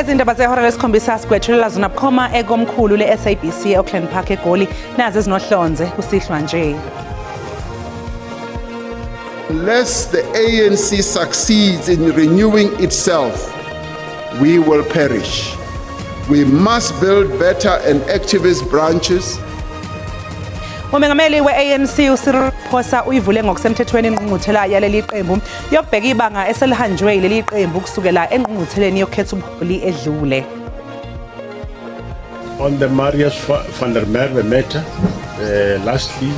Lezi ndaba zehora lesikhombisa sigwethulela zona bukhoma ekomkhulu le-SABC e-Auckland Park eGoli nazo ezinohlonze kusihlwa nje. Unless the ANC succeeds in renewing itself, we will perish. We must build better and activist branches. Umengameli we-ANC uCyril Ramaphosa uyivule ngokusemthethweni ingqungquthela yaleli qembu yokubheka ibanga eselihanjwe leli qembu kusukela engqungqutheleni yokukhetha ubuholi edlule. On the Marius van der Merwe matter, lastly,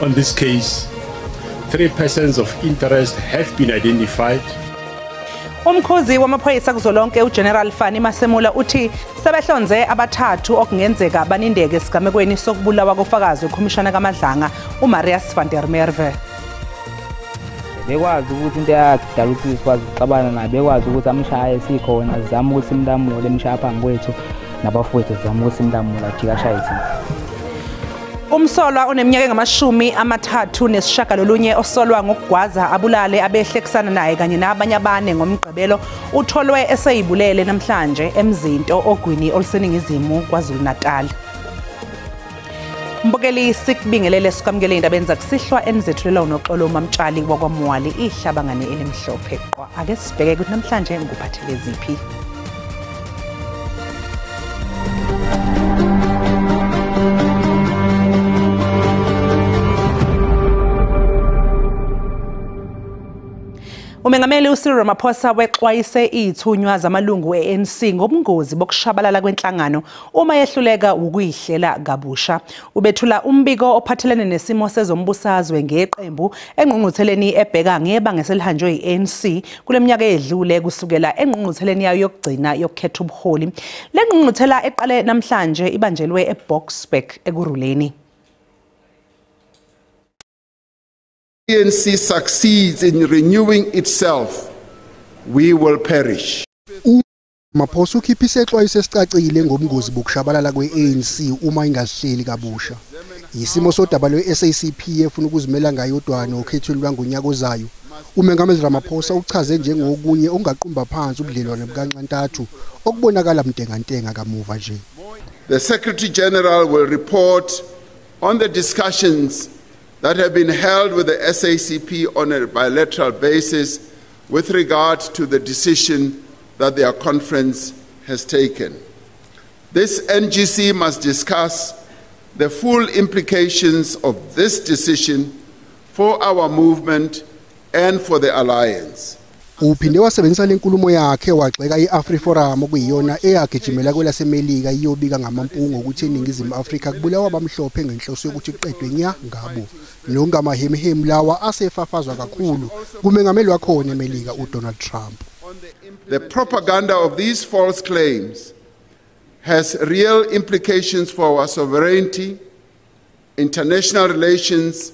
on this case, 3 persons of interest have been identified. Umkhuzi wamaphoyisa kuzolonke uGeneral Fani Masemula uthi sebehlonze abathathu okungenzeka banindeke esigamekweni sokubulawa kofakazi wekhomishana kaMadlanga uMarius van der Merwe. Bekwazi ukuthi into yakudala ukuthi sikwazi ukuxabana naye, bekwazi ukuthi amshaye sikhona sizama ukuthi simlamule emshaya phambi kwethu nabafowethu sizama ukuthi simlamule ajika shayithini. Umsolwa oneminyaka engu-39 osolwa ngokugwaza abulale abehlekisana naye kanye nabanye abane ngomgqibelo utholwe eseyibulele namhlanje emzinto ogwini oluseningizimu KwaZulu-Natal. Mbukeli sikubingelele sikwamukele indaba enza kusihlwa enizethulela unoxolo uMamtshali wakwaMwali ihlabangane elimhlophe qwa. Ake sibheke ukuthi namhlanje ngikuphathele ziphi. Umengameli uCyril Ramaphosa wexwayise izithunywa zamalungu e-ANC ngobungozi bokushabalala kwenhlangano uma yehluleka ukuyihlela kabusha. Ubethula umbiko ophathelene nesimo sezombusazwe ngeqembu engqungqutheleni ebheka ngebanga eselihanjwe yi-ANC kuleminyaka edlule kusukela engqungqutheleni yayo yokugcina yokukhetha ubuholi. Le ngqungquthela eqale namhlanje ibanjelwe eBoksburg ekuruleni. ANC succeeds in renewing itself, we will perish. Ramaphosa ukhiphise exwayiso esicacile ngobungozi bokushabalala kwe-ANC uma ingazihleli kabusha. Isimo sodaba lwe-SACP efuna ukuzimela ngayodwana okhethweni lwangonyaka ozayo. Umengameli Ramaphosa uchaze njengokunye ongaqumba phansi ubudlelwano bukaNxantathu okubonakala mtengantenga kamuva nje. The Secretary General will report on the discussions that have been held with the SACP on a bilateral basis with regard to the decision that their conference has taken. This NGC must discuss the full implications of this decision for our movement and for the alliance. Uphinde wasebenzisa lenkulumo yakhe waxeka iAfriforum okuyiyona eyagijimela kwelasemelika iyobika ngamampungo ukuthi eNingizimu Afrika kubulawa abamhlophe ngenhloso yokuthi iqedwe nya ngabo. Longamahemhem lawa asefafazwa kakhulu kumengameli wakhona eMelika uDonald Trump. The propaganda of these false claims has real implications for our sovereignty, international relations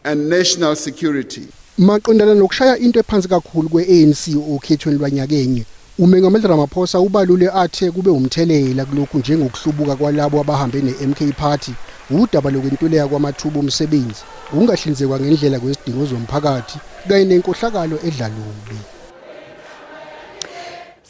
and national security. Maqondana nokushaya into ephansi kakhulu kwe-ANC okhethweni lwanyakenye, umengameli Ramaphosa ubalule athe kube umthelela kulokhu njengokuhlubuka kwalabo abahambe ne-MK Party, udaba lokwentuleka kwamathuba omsebenzi, ungahlinzekwa ngendlela kwezidingo zomphakathi kanye nenkohlakalo edlalubi.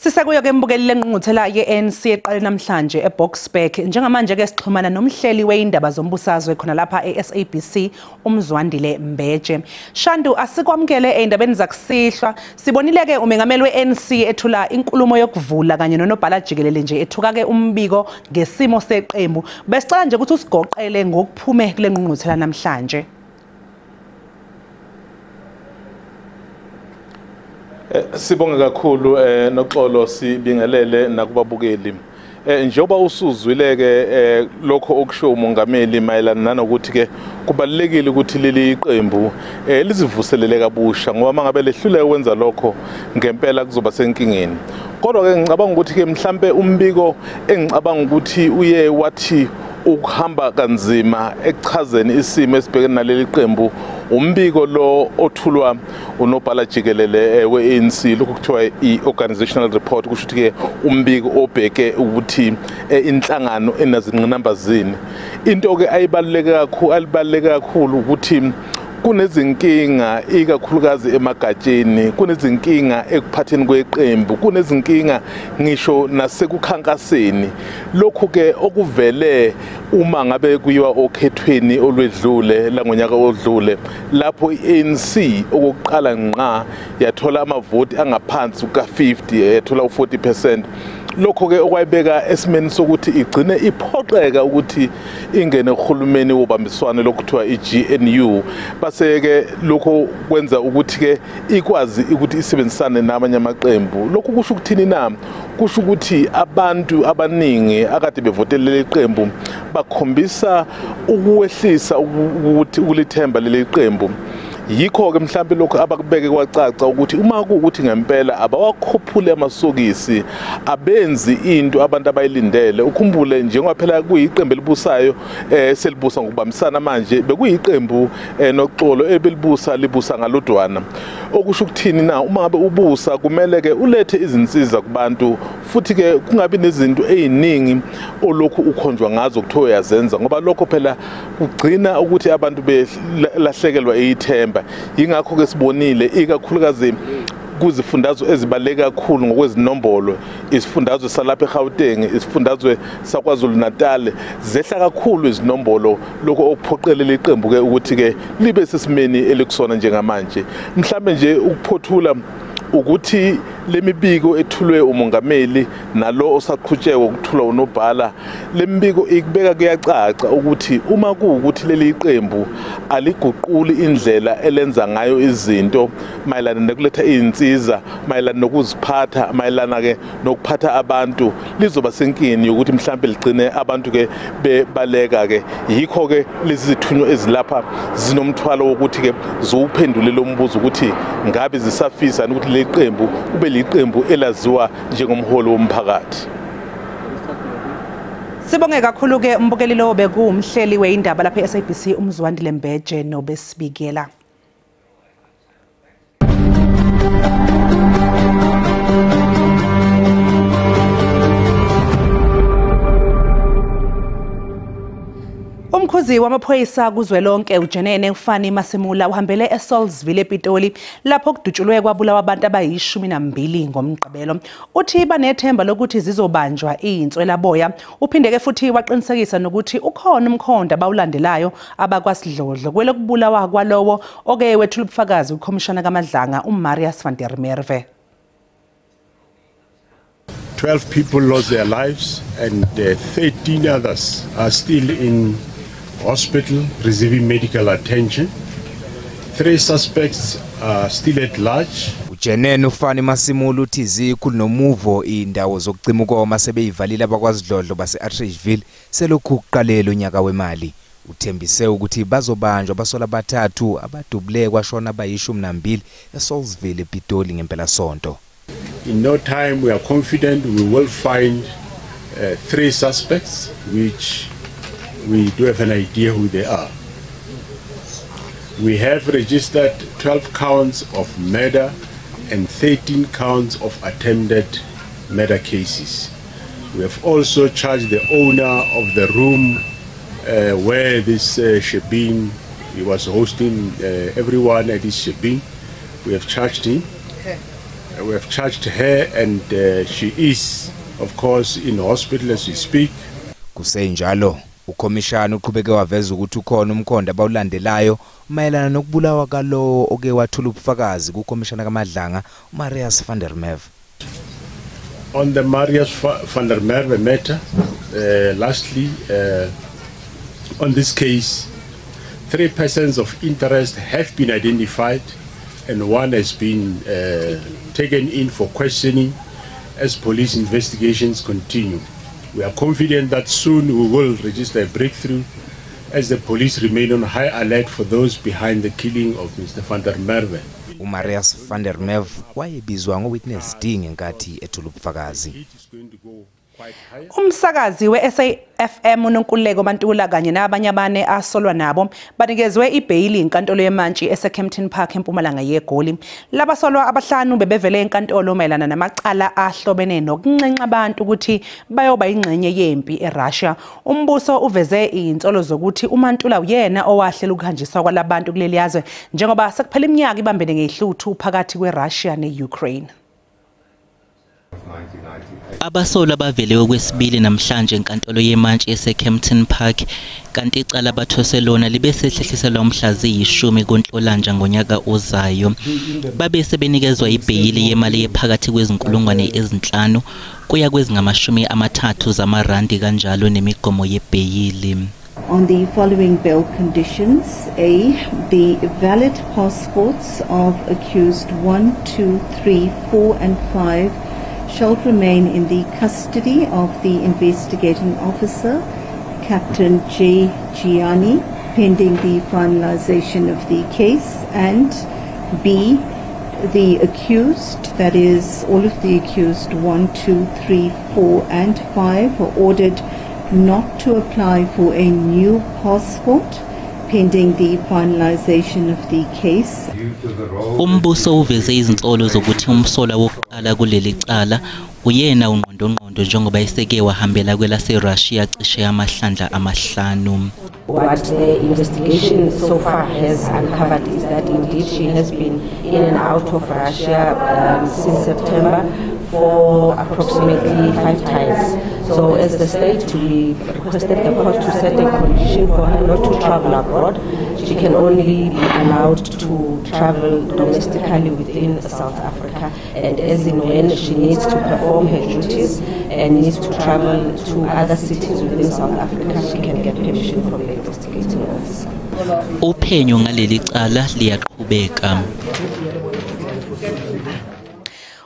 Sisekuyo ke mbukeli lengqungquthela ye-ANC eqale namhlanje eBoksburg njengamanje ke sixhumana nomhleli weindaba zombusazwe khona lapha e-SABC uMzwandile Mbeje. Shandu asikwamukele eindabeni zakusihlwa sibonile ke umengameli we-ANC ethula inkulumo yokuvula kanye nonobhala jikelele nje ethuka ke umbiko ngesimo seqembu. Besicela nje ukuthi usigoqele ngokuphume kule ngqungquthela namhlanje. Sibonga kakhulu noxolo sibingelele nakubabukeli njengoba usuzwile ke lokho okusho umongameli mayelana nanokuthi ke kubalekile ukuthi leli qembu lizivuselele kabusha ngoba mangabe lehlule ukwenza lokho ngempela kuzoba senkingeni. Kodwa ke ngicabanga ukuthi ke mhlambe umbiko engicabanga ukuthi uye wathi ukuhamba kanzima ekuchazeni isimo esibhekene naleli qembu umbiko lo othulwa unobhala jikelele we-ANC lokhu kuthiwa i-organizational report kusho ukuthi ke umbiko obheke ukuthi inhlangano enazinqinamba zini into ke ayibaluleke kakhulu ukuthi kunezinkinga ikakhulukazi emagatsheni, kunezinkinga ekuphatheni kweqembu, kunezinkinga ngisho nasekukhankaseni. Lokhu ke okuvele uma ngabe kuyiwa okhethweni olwedlule la ngonyaka odlule lapho iANC okokuqala ngqa yathola amavoti angaphansi kuka50, yathola u40%. Lokho ke okwayibeka esimeni sokuthi igcine iphoqeka ukuthi ingene kuhulumeni wobambiswano lokuthiwa iGNU. Base ke lokho kwenza ukuthi ke ikwazi ukuthi isebenzisane namanye amaqembu. Lokho kusho ukuthini na? Kusho ukuthi abantu abaningi akade bevotele leli qembu bakhombisa ukwehlisa ukuthi ukulithemba leli qembu. Yikho ke mhlambe lokho abakubeke kwacaca ukuthi uma kuukuthi ngempela abawakhophule amasokisi abenzi into abantu abayilindele. Ukhumbule njengoba phela kuyiqembu elibusayo selibusa ngokubambisana manje bekuyiqembu noxolo ebelibusa libusa ngalodwana. Okusho ukuthini na uma ngabe ubusa kumele ke ulethe izinsiza kubantu futhi ke kungabi nezinto eziningi olokhu ukhonjwa ngazo kuthiwa uyazenza ngoba lokho phela kugcina ukuthi abantu belahlekelwa ithemba. Yingakho ke sibonile ikakhulukazi kuzifundazwe ezibaleka kakhulu ngokwezinombolo, isifundazwe salapha eGauteng, isifundazwe saKwaZulu Natal, zehla kakhulu izinombolo lokho okuphoqelela iqembu ke ukuthi ke libe sesimeni elikusona njengamanje. Mhlambe nje ukuphothula ukuthi lemibiko ethulwe umongameli nalo osaqhutshekwe ukuthula unobhala, lemibiko ikubeka kuyacaca ukuthi uma kuukuthi leli qembu aliguquli indlela elenza ngayo izinto mayelana nokuletha izinsiza, mayelana nokuziphatha, mayelana ke nokuphatha abantu, lizoba senkini yokuthi mhlambe ligcine abantu ke bebaleka ke. Yikho ke lezi zithunywa ezilapha zinomthwalo wokuthi ke zowuphendule lo mbuzo ukuthi ngabe zisafisa ukuthi le qembu ube liqembu elaziwa njengomholi womphakathi. Sibonge kakhulu ke umbukeli lo bekuumhleli weindaba lapha eSABC uMzwandile Mbeje nobesibikela. Umkhuzi wamaphoyisa kuzwelonke uJenene Ufani Masimula uhambele eSolzville ePitoli lapho kudutshulwe kwabulawa abantu abayi12 ngomgqibelo. Uthi banethemba lokuthi zizobanjwa izinswelaboya. Uphinde ke futhi waqinisekisa nokuthi ukhona umkhonto abawulandelayo abakwasidlodlo kwelokubulawa kwalowo oke wethula ubufakazi uKhomishana kaMadlanga uMarius van der Merwe. 12 people lost their lives and 13 others are still in hospital receiving medical attention. 3 suspects are still at large. uJenene Ufani Masimula uthi zikhulu nomuvo indawo zokucima ukoma sebeyivalile abakwasidlodlo base-Atteridgeville selokhu kuqalela unyaka wemali. Uthembise ukuthi bazobanjwa abasola abathathu abadubule kwashona abayi12 eSolzville ePitoli ngempela sonto. In no time we are confident we will find 3 suspects which we do have an idea who they are. We have registered 12 counts of murder and 13 counts of attempted murder cases. We have also charged the owner of the room where this shebeen, he was hosting everyone at this shebeen. We have charged him. We have charged her and she is of course in hospital as we speak. Kusenjalo ukhomishana uqhubeke waveza ukuthi ukhona umkhonto abawulandelayo mayelana nokubulawa kalowo oke wathula ubufakazi kuKhomishana kaMadlanga uMarius van der Merwe. On the Marius van der Merwe matter, lastly, on this case, 3 persons of interest have been identified and 1 has been taken in for questioning as police investigations continue. We are confident that soon we will register a breakthrough as the police remain on high alert for those behind the killing of Mr. van der Merwe. uMarius van der Merwe wayebizwa ngowitness D ngenkathi ethula ubufakazi. Umsakazi we-SAFM uNonkululeko Mantula kanye nabanye abane asolwa nabo banikezwe ibheyili inkantolo yemantshi eseKempton Park eMpumalanga yeGoli. Labasolwa abahlanu bebevele enkantolo mayelana namacala ahlobene nokunxenxa abantu ukuthi bayoba ingxenye yempi eRussia. Umbuso uveze insolo zokuthi uMantula uyena owahlela ukuhanjiswa kwalabantu kuleli yazwe njengoba sekuphela iminyaka ibambene ngehluthu phakathi kweRussia neUkraine. Abasolwa bavele okwesibili namhlanje enkantolo yemantshi eseKempton Park kanti icala bathose lona libe sehlehliselwa umhla ziyishumi kuNhlolanja ngonyaka ozayo. Babe sebenikezwa ibheyili yemali ephakathi kwezinkulungwane ezinhlanu kuya kwezingamashumi-30 zamarandi kanjalo nemigomo yebheyili. On the following bail conditions: A, the valid passports of accused 1, 2, 3, 4 and 5 shall remain in the custody of the investigating officer, Captain J. Gianni, pending the finalization of the case. And B, the accused, that is all of the accused 1, 2, 3, 4 and 5 are ordered not to apply for a new passport pending the finalization of the case. Umbuso uveze izinsolo zokuthi umsolwa wokuqala kuleli cala uyena ungqondongqondo njengoba eseke wahambela kwelaseRussia cishe amahlandla amahlanu. What the investigation so far has uncovered is that indeed she has been in and out of Russia since September for approximately 5 times. So as the state, we requested the court to set a condition for her not to travel abroad. She can only be allowed to travel domestically within South Africa, and as in when she needs to perform her duties and needs to travel to other cities within South Africa, she can get permission from the investigating officer. Uphenyo ngaleli cala liyaqhubeka.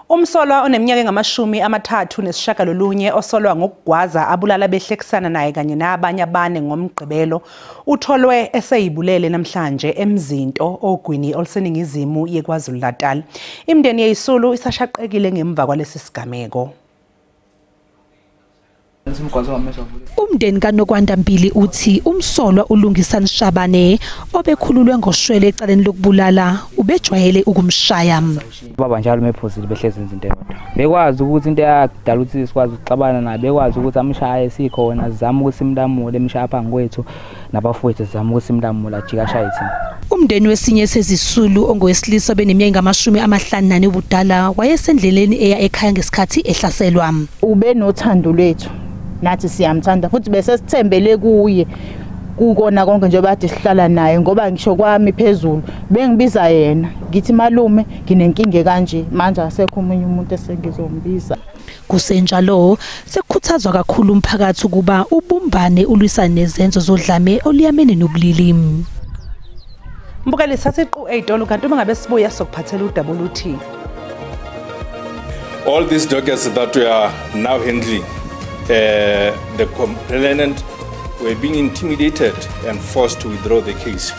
Umsolwa oneminyaka engama-39 osolwa ngokugwaza abulala behlekisana naye kanye nabanye abane ngomgqibelo utholwe eseyibulele namhlanje eMzinto ogwini oluseningizimu yeKwaZulu-Natal. Imindeni yeyisulu isashaqekile ngemva kwalesi sigameko. Umndeni kaNokwandambili uthi umsolwa uLungisani Shabane obekhululwe ngoshwele ecaleni lokubulala ubejwayele ukumshaya. Baba njalo mephosile behlezi izinto eyodwa. Bekwazi ukuthi into yakudala ukuthi sikwazi ukuxabana naye, bekwazi ukuthi amshaye sikhona sizama ukuthi simlamule emshaya phansi kwethu nabafowethu sizama ukuthi simlamule ajika shaye thina. Umndeni wesinye sezisulu ongowesilisa beneminyaka engama-54 ubudala wayesendleleni eya ekhaya ngesikhathi ehlaselwa. Ube nothando lwethu nathi siyamthanda futhi bese sithembele kuye kukona konke nje bathi sihlala naye ngoba ngisho kwami phezulu bengibiza yena ngithi malume nginenkinge kanje manje asekho umunye umuntu esengizombiza. Kusenjalo sekukhuthazwa kakhulu umphakathi ukuba ubumbane ulwisane nezenzo zodlame oluyamene nobulili. Mbukeli sasiqu 8 kanti uma ngabe sibuya sokuphathela uWT. All these dockets that we are now handling, the complainant were being intimidated and forced to withdraw the case.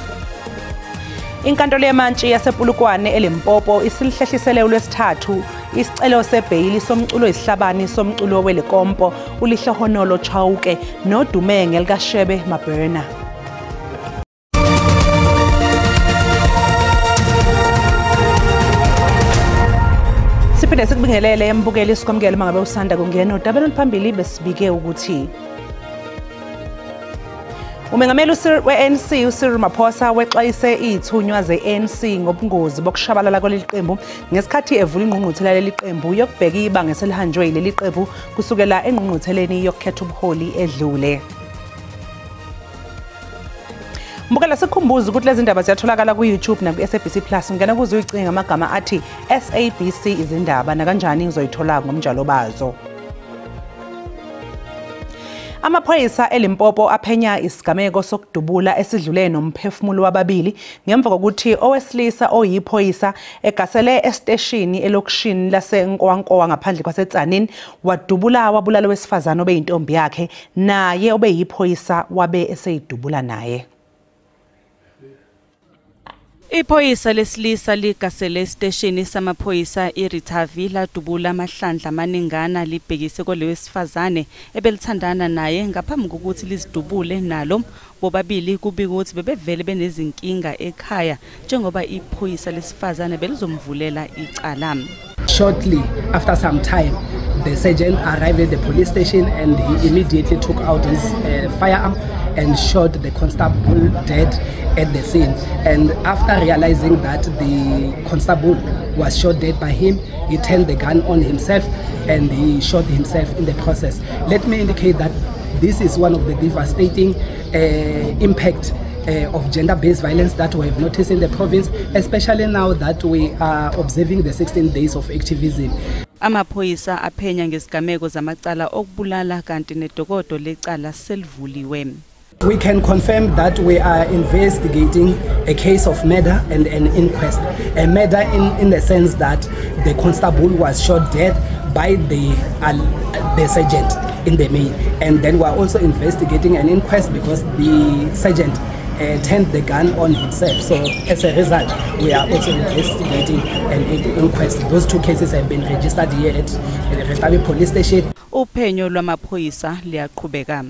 Inkantolo yemantshi yasePulukwane eLimpopo isilihlehlisele uLwesithathu isicelo sebheyili somculo isihlabani somculo welekompo uLihlohonolo Chauke noDumenge likaShebe Mabhena. Siphinde sikubingelele embukeli sikwamukele mangabe usanda kungena udabelo liphambili besibike ukuthi umengameli we-ANC uCyril Ramaphosa wexwayise ithunywa ze-ANC ngobungozi bokushabalala kwaleli qembu ngesikhathi evula ingqungquthela leli qembu yokubheka ibanga eselihanjwe leli qembu kusukela engqungqutheleni yokukhetha ubuholi edlule. Mbukela sikhumbuza ukuthi lezi ndaba ziyatholakala ku-YouTube naku-SABC Plus. Ungena kuze uyicinge ngamagama athi SABC izindaba nakanjani ngizoyithola ngomnjalo bazo. Amaphoyisa eLimpopo aphenya isigameko sokudubula esidlule nomphefumulo wababili ngemva kokuthi owesilisa oyiphoyisa egasele esteshini elokishini laseNkwankowa ngaphandle kwaseTzaneen wadubula wabulala wesifazane obeyintombi yakhe naye obeyiphoyisa wabe eseyidubula naye. Iphoyisa lesilisa ligasele esiteshini samaphoyisa iRitavi ladubula amahlandla amaningana libhekise kolewesifazane ebelithandana naye ngaphambi kokuthi lizidubule nalo bobabili kubika ukuthi bebevele benezinkinga ekhaya njengoba iphoyisa lesifazane belizomvulela icala. Shortly after some time, the sergeant arrived at the police station and he immediately took out his firearm and shot the constable dead at the scene. And after realizing that the constable was shot dead by him, he turned the gun on himself and he shot himself in the process. Let me indicate that this is one of the devastating impact of gender-based violence that we have noticed in the province, especially now that we are observing the 16 days of activism. Amaphoyisa aphenya ngesigameko zamacala okubulala kanti nedokodo lecala selivuliwe. We can confirm that we are investigating a case of murder and an inquest. A murder in the sense that the constable was shot dead by the sergeant in the main. And then we are also investigating an inquest because the sergeant turned the gun on himself. So as a result, we are also investigating an inquest. Those two cases have been registered here at the Ritavi police station. Uphenyo lwamaphoyisa liyaqhubeka.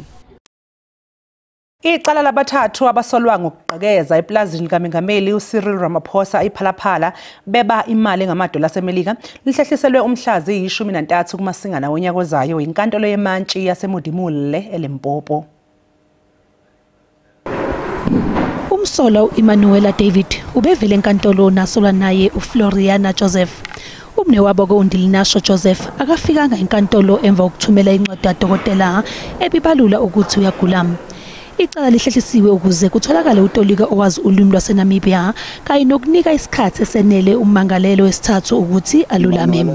Icala labathathu abasolwa ngokugqekeza eplazini kaMengameli uCyril Ramaphosa iPhalaphala beba imali ngamadola aseMelika lihlehliselwe umhlazi yi-13 kuMasingana wonyaka ozayo inkantolo yemantshi yaseMudimule eLimpopo. Umsolwa uEmmanuela David ubevele enkantolo nasolwa naye uFloriana Joseph. Umne wabo koNdilinasho Joseph akafikanga enkantolo emva kokuthumela incwadi kadokotela ebibalula ukuthi uyagula. Icala lihlehlisiwe ukuze kutholakale utolika owazi ulimi lwaseNamibia kanye nokunika isikhathi esenele umangalelo wesithathu ukuthi alulame.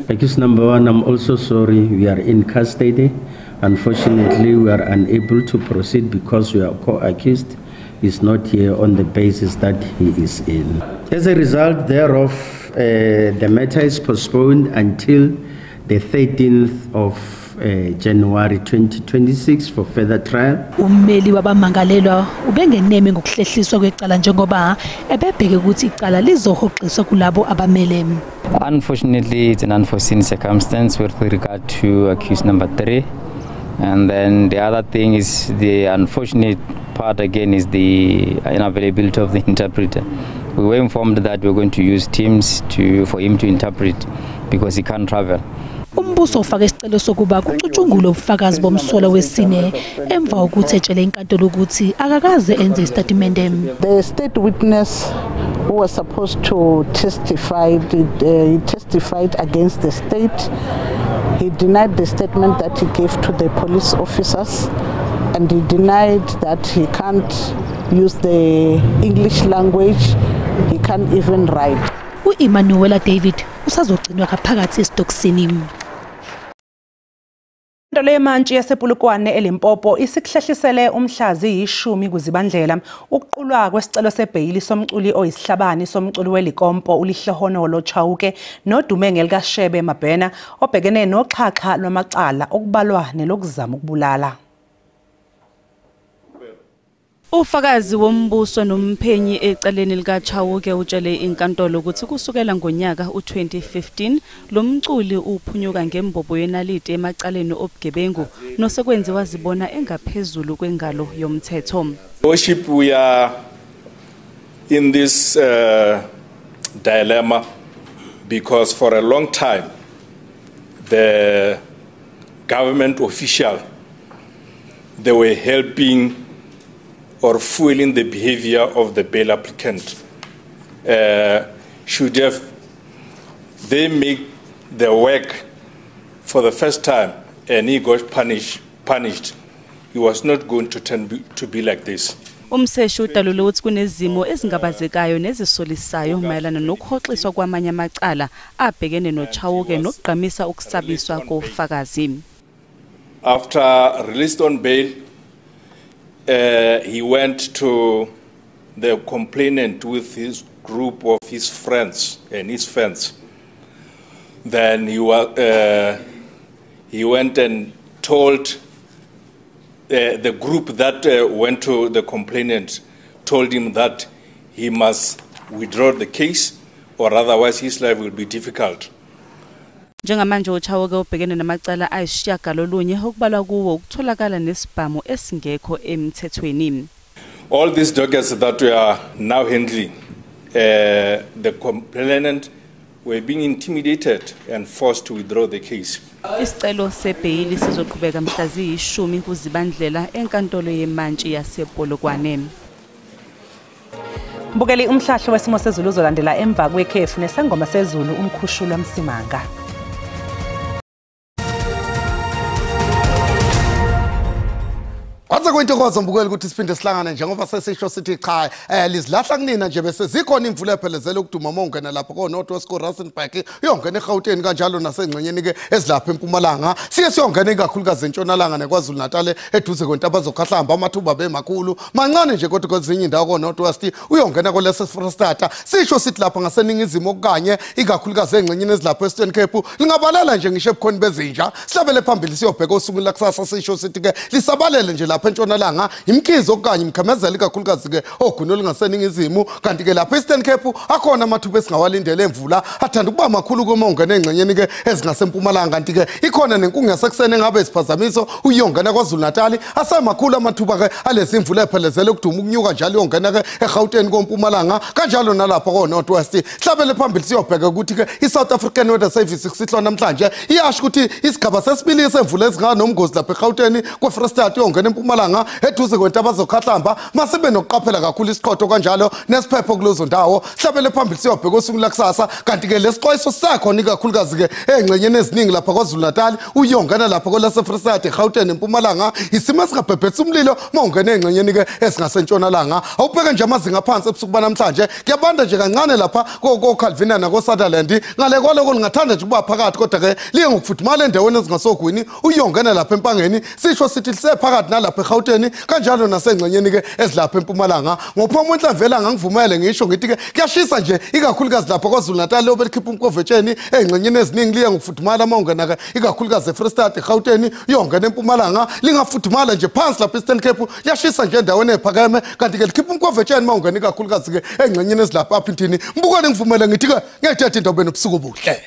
Accused number 1, I'm also sorry we are in custody. Unfortunately, we are unable to proceed because we are co-accused is not here on the basis that he is in. As a result thereof, the matter is postponed until the 13th of January 2026 for further trial. Ummeli wabamangalelwa ubengeneme ngokuhlehliswa kwecala njengoba ebebheke ukuthi icala lizohoqiswa kulabo abamele. Unfortunately, it's an unforeseen circumstance with regard to accused number 3. And then the other thing is the unfortunate part again is the unavailability of the interpreter. We were informed that we're going to use Teams for him to interpret because he can't travel. Umbuso ufake isicelo sokuba kucutshungulwe ubufakazi bomsolwa wesine emva kokuthi etshele inkantolo ukuthi akakaze enze istatimende. The state witness who was supposed to testify he testified against the state. He denied the statement that he gave to the police officers, and he denied that he can't use the English language. He can't even write. uEmmanuela David usazogcinwa phakathi esitokisini. Inkantolo yemantshi yasePulukwane eLimpopo isihlehlisele umhlazi yi-10 kuZibandlela ukuqulwa kwesicelo sebheyili somculi oyisihlabani somculi weLikompo uLihlehonolo Chauke noDumenge likaShebe Mabhena obhekene noxhaxha lwamacala okubalwa nelokuzama ukubulala. Ufakazi wombuso nomphenyi ecaleni likaChauke utshele inkantolo ukuthi kusukela ngonyaka u2015 lo mculi uphunyuka ngembobo yenaliti emacaleni obugebengu nosekwenziwa zibona engaphezulu kwengalo yomthetho. Worship, we are in this dilemma because for a long time the government official they were helping or fueling the behavior of the bail applicant. Should have they make the work for the first time and he got punished, he was not going to turn to be like this. Umseshi udalule ukuthi kunezimo ezingabazekayo nezisolisayo mayelana nokuhoxiswa kwamanye amacala abhekene noChauke nokugqamisa ukusabiswa kofakazi. After released on bail, he went to the complainant with his group of his friends and his fans. Then he went and told the group that went to the complainant, told him that he must withdraw the case, or otherwise his life will be difficult. Njengamanje uChawoke ubhekene namacala ayisishiyagalolunye okubalwa kuwo ukutholakala nesibhamu esingekho emthethweni. All these dockets that we are now handling, the complainant were being intimidated and forced to withdraw the case. Isicelo sebheyili sizoqhubeka mhla ziyi-10 kuZibandlela enkantolo yemantshi yasePolokwane. Mbukeli umhlahlo wesimo sezulu uzolandela emva kwekhefu nesangoma sezulu umkhushulwa Msimanga. Waze kwintokozo mbukeli ukuthi siphinde sihlangane njengoba sesisho sithi cha lizilahla kunina nje bese zikhona imvula ephelezela ukuduma mongena lapha ko North West Rustenburg uyongena eGauteng kanjalo nasengcenyeni ke ezilapha eMpumalanga siye siyongena ikakhulukazi eNtshonalanga neKwaZulu Natal eduze kwentaba zokhahlamba amathuba bemakhulu mancane nje kodwa kwezinye indawo ko North West uyongena ko lesi Freestata sisho sithi lapha ngaseningizimo okanye ikakhulukazi engcenyeni ezilapha eStern Cape lingabalala nje ngisho ebukhoni bezinja sihlabele phambili siyobheka usuku lakusasa sisho sithi ke lisabalele nje lapha eNtshonalanga imkhizo okanye imkhamezela ikakhulukazi ke oguno lingaseningizimu kanti ke lapha eStern Cape akhona amathuba esingawalindele emvula athanda ukuba makhulu komongena engcenyeni ke ezingasempumalanga kanti ke ikhona nenkungu yasekuseni engabe isiphazamiso uyongena kwaZulu Natal asemakhulu amathuba ke alezi imvula ephelezela ukuduma ukunyuka njalo yongena ke eGauteng kompumalanga kanjalo nalapha ko North West hlabele phambili siyobheka ukuthi ke iSouth African Weather Service kusihlwa namhlanje iyasho ukuthi isigaba sesibili semvula ezingaka nomgozi lapha eGauteng kweFreestata yongena empumalanga eduze kwentaba zokhahlamba masibe nokuqaphela kakhulu isiqhotho kanjalo nesiphepho kulozo ndawo hlabele phambili siyobheka usuku lakusasa kanti ke lesixwayiso sakho nikakhulukazi ke engcenyeni eziningi lapha kwaZulu Natal uyongena lapha kwelaseFreestata eGauteng empumalanga isimo esingabhebhetha umlilo mawungena engcenyeni ke esingasentshonalanga awubheke nje amazinga phansi ebusuku banamhlanje kuyabanda nje kancane lapha ko Calvina nako Sutherland ngale kwaloko lingathanda nje ukuba phakathi kodwa ke liye ngokufudumala endaweni ezingasogwini uyongena lapha empangeni sisho sithi lisephakathi nalapha eGauteng kanjalo nasengcenyeni ke ezilapha empumalanga ngophoma uNhlavela ngangivumele ngisho ngithi ke kuyashisa nje ikakhulukazi lapha kwaZulu Natal obelikhipha umkovetsheni engcenyeni eziningi liye ngokufudumala mawungena ke ikakhulukazi eFreestata eGauteng uyongena empumalanga lingafudumala nje phansi lapha eStern Cape liyashisa nje endaweni ephakeme kanti ke likhipha umkovetsheni mawungena ikakhulukazi ke engcenyeni ezilapha apha intini mbukweni ngivumele ngithi ke ngiyathetha into beno busuku obuhle.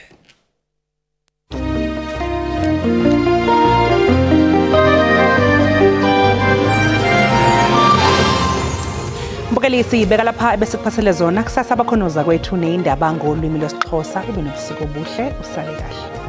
Mbukeli ibeka lapha bese kuphathele zona kusasa abakhonoza kwethu neindaba ngolwimi lwesiXhosa ube nobusuku obuhle usale kahle.